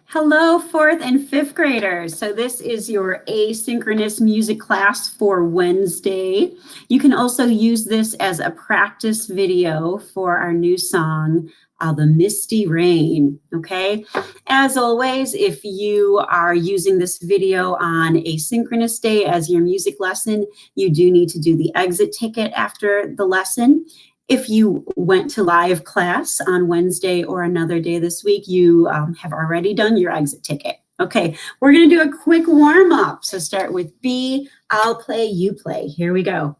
Hello, fourth and fifth graders. So this is your asynchronous music class for Wednesday. You can also use this as a practice video for our new song, The Misty Rain, okay? As always, if you are using this video on a synchronous day as your music lesson, you do need to do the exit ticket after the lesson. If you went to live class on Wednesday or another day this week, you have already done your exit ticket. Okay, we're going to do a quick warm up. So start with B, I'll play, you play. Here we go.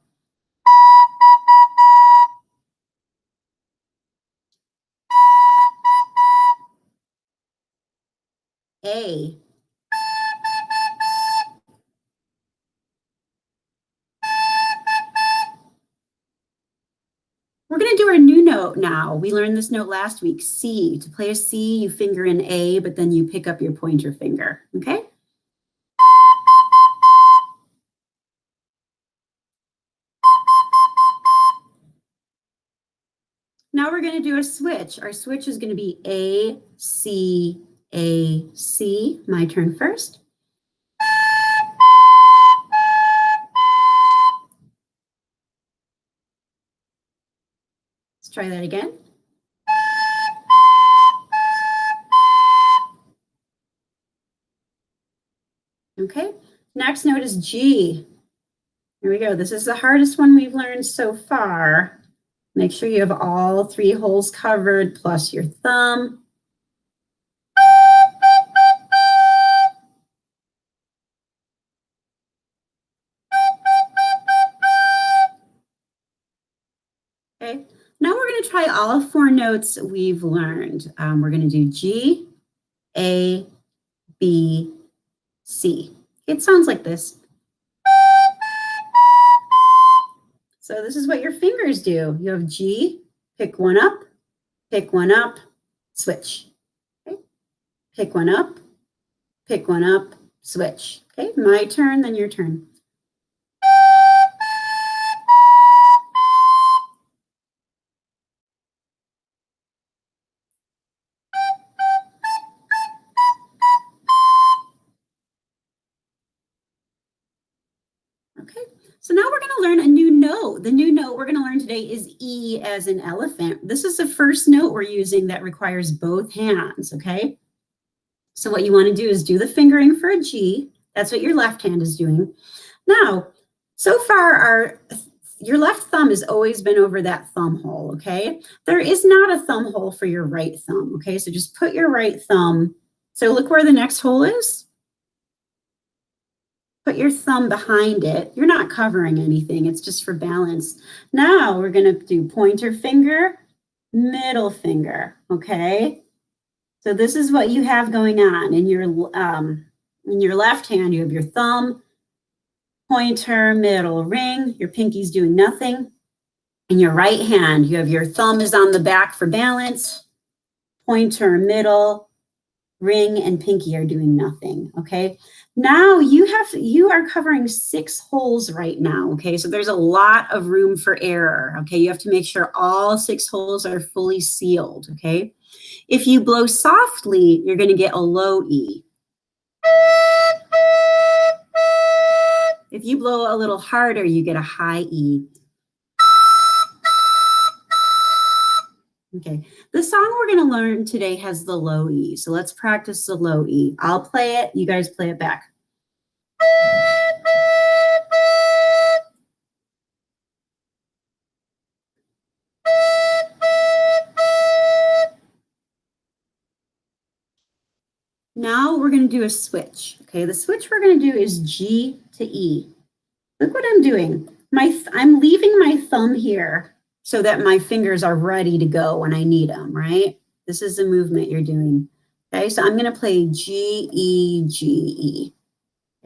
A. We're going to do our new note now. We learned this note last week, C. To play a C, you finger an A, but then you pick up your pointer finger, okay? Now we're going to do a switch. Our switch is going to be A, C, A, C. My turn first. Let's try that again. Okay, next note is G. Here we go. This is the hardest one we've learned so far. Make sure you have all three holes covered plus your thumb. Okay, now we're going to try all four notes we've learned. We're going to do G, A, B, C. It sounds like this. So this is what your fingers do. You have G, pick one up, switch. Okay. Pick one up, switch. Okay, my turn, then your turn. Okay, so now we're going to learn a new note. The new note we're going to learn today is E as in elephant. This is the first note we're using that requires both hands, okay? So what you want to do is do the fingering for a G. That's what your left hand is doing. Now, so far your left thumb has always been over that thumb hole, okay? There is not a thumb hole for your right thumb, okay? So just put your right thumb. So look where the next hole is. Put your thumb behind it. You're not covering anything. It's just for balance. Now we're going to do pointer finger, middle finger, okay? So this is what you have going on. In your left hand, you have your thumb, pointer, middle, ring. Your pinky's doing nothing. In your right hand, you have your thumb is on the back for balance, pointer, middle, ring, and pinky are doing nothing, okay? Now you are covering 6 holes right now, okay? So there's a lot of room for error, okay? You have to make sure all 6 holes are fully sealed, okay? If you blow softly, you're gonna get a low E. If you blow a little harder, you get a high E. Okay, the song we're going to learn today has the low E, so let's practice the low E. I'll play it, you guys play it back. Now we're going to do a switch. Okay, the switch we're going to do is G to E. Look what I'm doing. I'm leaving my thumb here so that my fingers are ready to go when I need them, right? This is the movement you're doing. Okay, so I'm going to play G, E, G, E.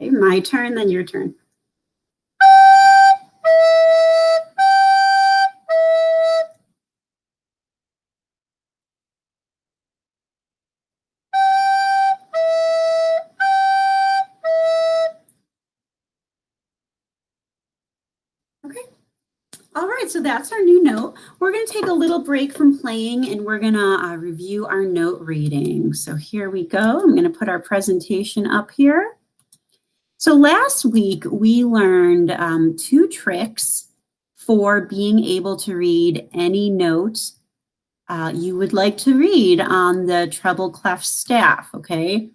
Okay, my turn, then your turn. All right, so that's our new note. We're going to take a little break from playing and we're going to review our note reading. So here we go. I'm going to put our presentation up here. So last week we learned 2 tricks for being able to read any note you would like to read on the treble clef staff, okay?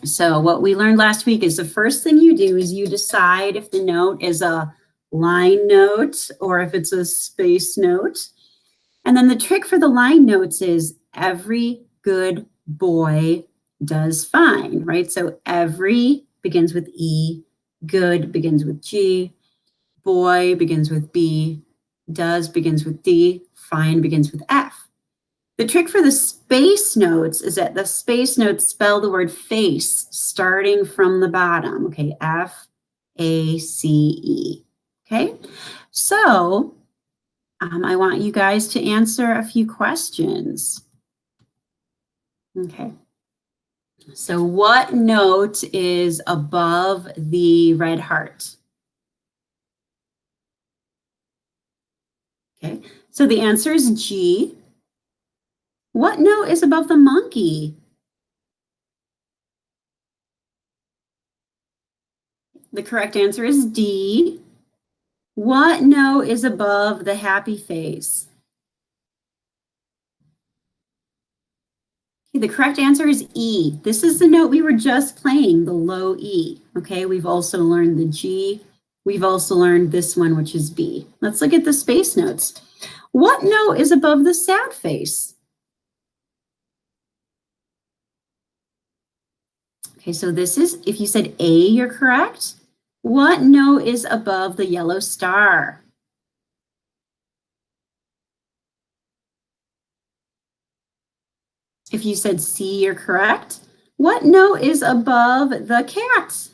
So what we learned last week is the first thing you do is you decide if the note is a line note or if it's a space note. And then the trick for the line notes is every good boy does fine, right? So every begins with E, good begins with G, boy begins with B, does begins with D, fine begins with F. The trick for the space notes is that the space notes spell the word face starting from the bottom, okay? F-A-C-E, okay? So I want you guys to answer a few questions. Okay. So what note is above the red heart? Okay. So the answer is G. What note is above the monkey? The correct answer is D. What note is above the happy face? Okay, the correct answer is E. This is the note we were just playing, the low E. Okay, we've also learned the G. We've also learned this one, which is B. Let's look at the space notes. What note is above the sad face? Okay, so this is, if you said A, you're correct. What note is above the yellow star? If you said C, you're correct. What note is above the cat?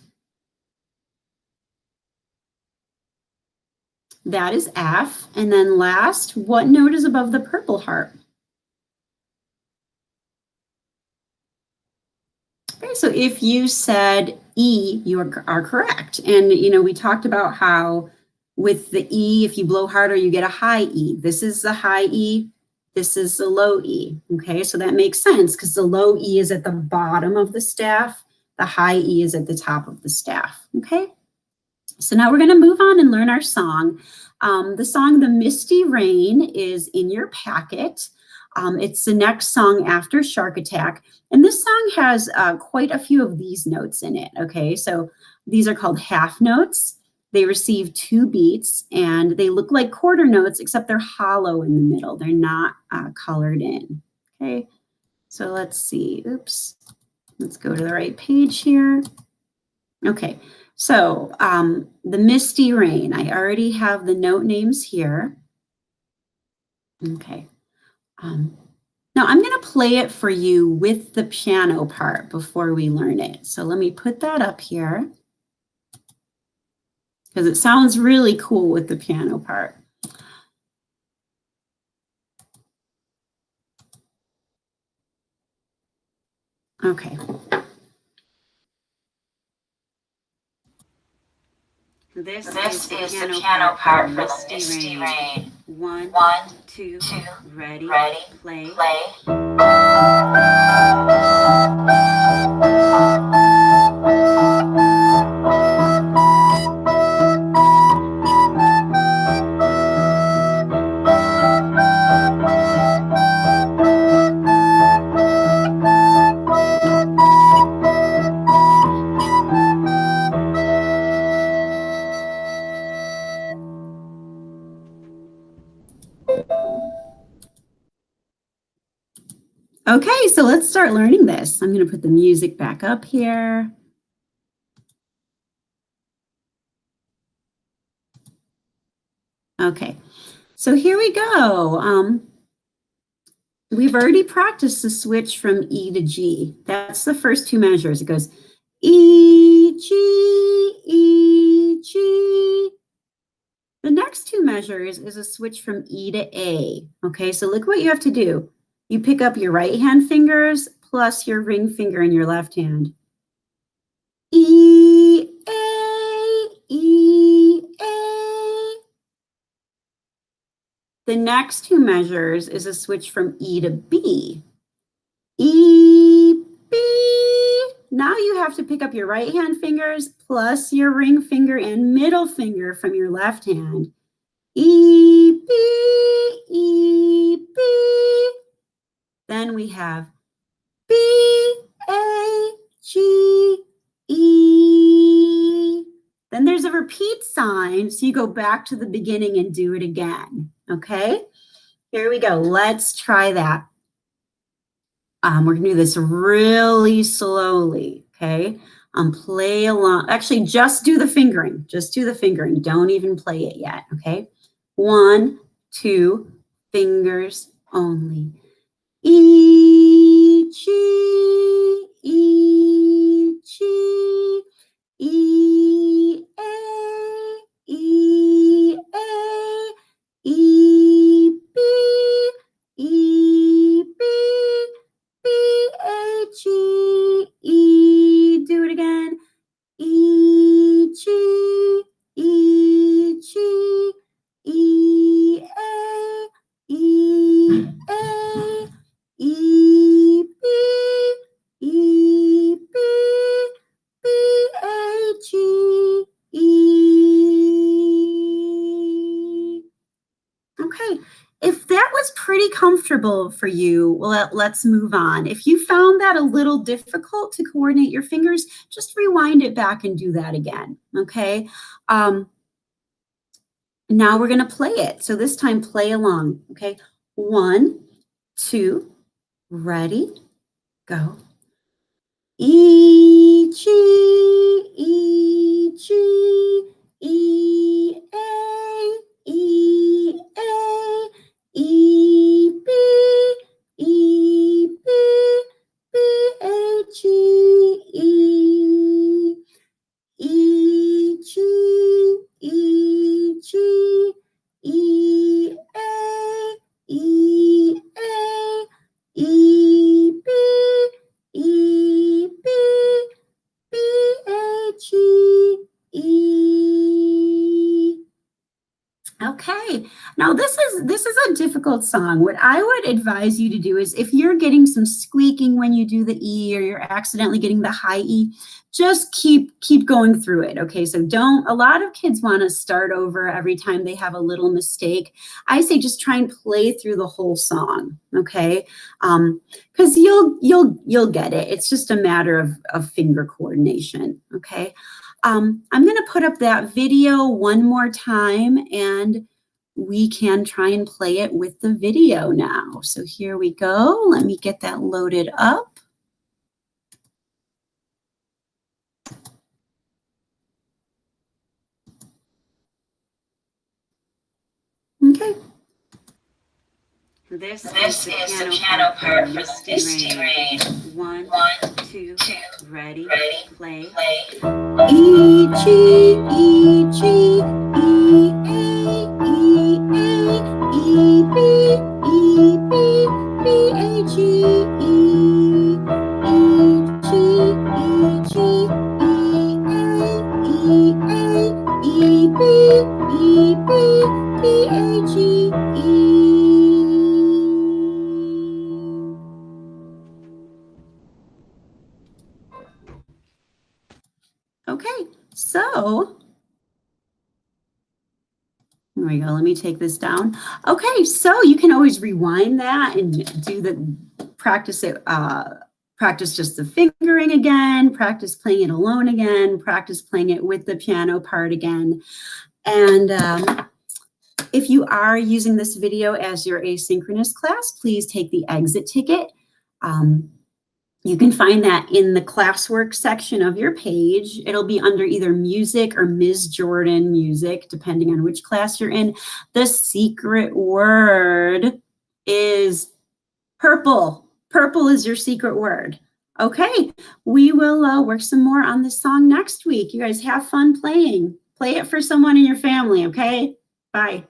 That is F. And then last, what note is above the purple heart? Okay, so if you said E, you are correct. And, you know, we talked about how with the E, if you blow harder, you get a high E. This is the high E. This is the low E. Okay, so that makes sense because the low E is at the bottom of the staff. The high E is at the top of the staff. Okay, so now we're going to move on and learn our song. The song, The Misty Rain, is in your packet. It's the next song after Shark Attack. And this song has quite a few of these notes in it, okay? So these are called half notes. They receive 2 beats, and they look like quarter notes, except they're hollow in the middle. They're not colored in, okay? So let's see. Oops. Let's go to the right page here. Okay, so the Misty Rain. I already have the note names here. Okay. Now I'm going to play it for you with the piano part before we learn it. So let me put that up here because it sounds really cool with the piano part. Okay. This is the piano part for the Misty Rain. 1, 2, ready, play. Okay, so let's start learning this. I'm going to put the music back up here. Okay, so here we go. We've already practiced the switch from E to G. That's the first 2 measures. It goes E, G, E, G. The next 2 measures is a switch from E to A. Okay, so look what you have to do. You pick up your right hand fingers plus your ring finger in your left hand. E, A, E, A. The next two measures is a switch from E to B. E, B. Now you have to pick up your right hand fingers plus your ring finger and middle finger from your left hand. E, B, E, B. Then we have B, A, G, E. Then there's a repeat sign, so you go back to the beginning and do it again, okay? Here we go. Let's try that. We're going to do this really slowly, okay? Play along. Actually, just do the fingering. Just do the fingering. Don't even play it yet, okay? 1, 2, fingers only. E, G, E, G, E, A, E, A, E, B, E, B, B, A, G, E. Do it again. E, G, E, G, E, A, E, A, E, B, E, B, B, A, G, E. Okay, if that was pretty comfortable for you, well, let's move on. If you found that a little difficult to coordinate your fingers, just rewind it back and do that again, okay? Now we're gonna play it. So this time, play along, okay? 1, 2, ready, go. E, G, E, G, E, A, E, A, E, B, E, B, B, A, G, E, E, G, E, G, E, A, E, A, E, B, E, B, B, A, G, E. Okay, now this is a difficult song. What I would advise you to do is if you're getting some squeaking when you do the E or you're accidentally getting the high E, just keep going through it, okay? So don't, a lot of kids want to start over every time they have a little mistake. I say just try and play through the whole song, okay? Because you'll get it. It's just a matter of finger coordination, okay? I'm going to put up that video one more time and we can try and play it with the video now. So here we go. Let me get that loaded up. Okay. This is the piano part for the Misty Rain. 1, 2, ready, play. E, G, E, G, E, A, E, A, E, B, E, B, B, A, G, E, E, G, E, G, E, A, E, A, E, B, E, B, B, A, G, E. Okay, so there we go. Let me take this down. Okay, so you can always rewind that and do the practice just the fingering again, practice playing it alone again, practice playing it with the piano part again. And if you are using this video as your asynchronous class, please take the exit ticket. You can find that in the classwork section of your page. It'll be under either music or Ms. Jordan music, depending on which class you're in. The secret word is purple. Purple is your secret word. Okay, we will work some more on this song next week. You guys have fun playing. Play it for someone in your family, okay? Bye.